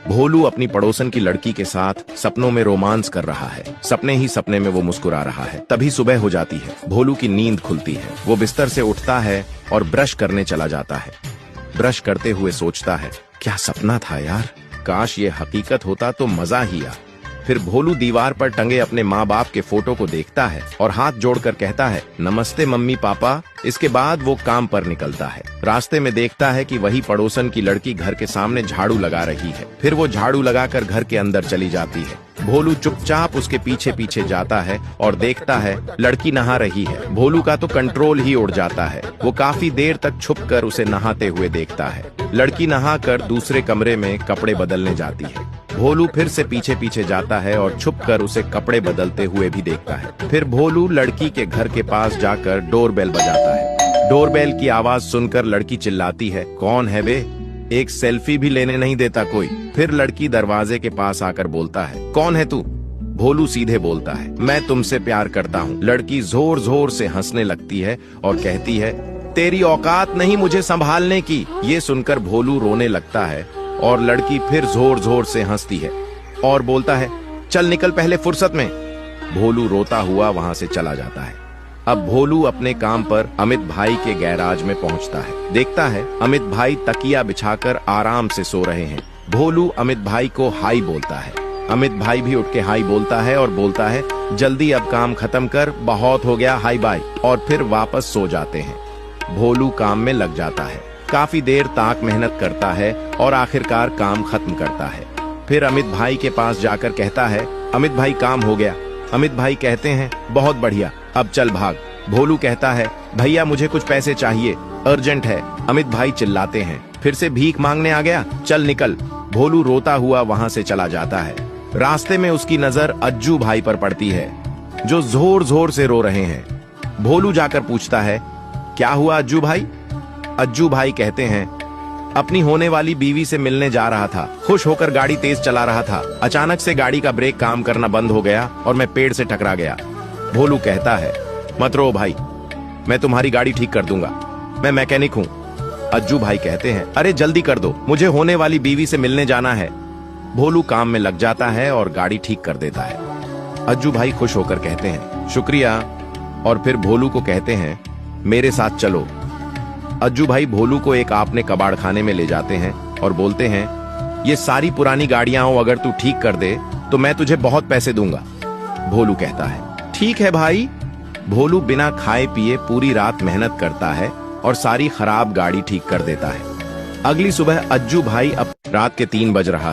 भोलू अपनी पड़ोसन की लड़की के साथ सपनों में रोमांस कर रहा है। सपने ही सपने में वो मुस्कुरा रहा है। तभी सुबह हो जाती है। भोलू की नींद खुलती है। वो बिस्तर से उठता है और ब्रश करने चला जाता है। ब्रश करते हुए सोचता है, क्या सपना था यार, काश ये हकीकत होता तो मजा ही आ। फिर भोलू दीवार पर टंगे अपने माँ बाप के फोटो को देखता है और हाथ जोड़कर कहता है, नमस्ते मम्मी पापा। इसके बाद वो काम पर निकलता है। रास्ते में देखता है कि वही पड़ोसन की लड़की घर के सामने झाड़ू लगा रही है। फिर वो झाड़ू लगाकर घर के अंदर चली जाती है। भोलू चुपचाप उसके पीछे पीछे जाता है और देखता है लड़की नहा रही है। भोलू का तो कंट्रोल ही उड़ जाता है। वो काफी देर तक छुपकर उसे नहाते हुए देखता है। लड़की नहाकर दूसरे कमरे में कपड़े बदलने जाती है। भोलू फिर से पीछे पीछे जाता है और छुपकर उसे कपड़े बदलते हुए भी देखता है। फिर भोलू लड़की के घर के पास जाकर डोरबेल बजाता है। डोरबेल की आवाज सुनकर लड़की चिल्लाती है, कौन है बे? एक सेल्फी भी लेने नहीं देता कोई। फिर लड़की दरवाजे के पास आकर बोलता है, कौन है तू? भोलू सीधे बोलता है, मैं तुमसे प्यार करता हूँ। लड़की जोर जोर से हंसने लगती है और कहती है, तेरी औकात नहीं मुझे संभालने की। ये सुनकर भोलू रोने लगता है और लड़की फिर जोर जोर से हंसती है और बोलता है, चल निकल पहले फुर्सत में। भोलू रोता हुआ वहां से चला जाता है। अब भोलू अपने काम पर अमित भाई के गैराज में पहुंचता है। देखता है अमित भाई तकिया बिछाकर आराम से सो रहे हैं। भोलू अमित भाई को हाई बोलता है। अमित भाई भी उठ के हाई बोलता है और बोलता है, जल्दी अब काम खत्म कर, बहुत हो गया, हाई बाय। और फिर वापस सो जाते हैं। भोलू काम में लग जाता है। काफी देर तक मेहनत करता है और आखिरकार काम खत्म करता है। फिर अमित भाई के पास जाकर कहता है, अमित भाई काम हो गया। अमित भाई कहते हैं, बहुत बढ़िया, अब चल भाग। भोलू कहता है, भैया मुझे कुछ पैसे चाहिए, अर्जेंट है। अमित भाई चिल्लाते हैं, फिर से भीख मांगने आ गया, चल निकल। भोलू रोता हुआ वहां से चला जाता है। रास्ते में उसकी नजर अज्जू भाई पर पड़ती है, जो जोर जोर से रो रहे हैं। भोलू जाकर पूछता है, क्या हुआ अज्जू भाई? अज्जू भाई कहते हैं, अपनी होने वाली बीवी से मिलने जा रहा था। खुश होकर गाड़ी तेज चला रहा था। अचानक से गाड़ी का ब्रेक काम करना बंद हो गया और मैं पेड़ से टकरा गया। भोलू कहता है, मत रो भाई, मैं तुम्हारी गाड़ी ठीक कर दूंगा, मैं मैकेनिक हूँ। अज्जू भाई कहते हैं, अरे जल्दी कर दो, मुझे होने वाली बीवी से मिलने जाना है। भोलू काम में लग जाता है और गाड़ी ठीक कर देता है। अज्जू भाई खुश होकर कहते हैं, शुक्रिया। और फिर भोलू को कहते हैं, मेरे साथ चलो। अज्जू भाई भोलू को एक आपने कबाड़ खाने में ले जाते हैं और बोलते हैं, ये सारी पुरानी गाड़ियां हो, अगर तू ठीक कर दे तो मैं तुझे बहुत पैसे दूंगा। भोलू कहता है, ठीक है भाई। भोलू बिना खाए पिए पूरी रात मेहनत करता है और सारी खराब गाड़ी ठीक कर देता है। अगली सुबह अज्जू भाई अब रात के 3 बज रहा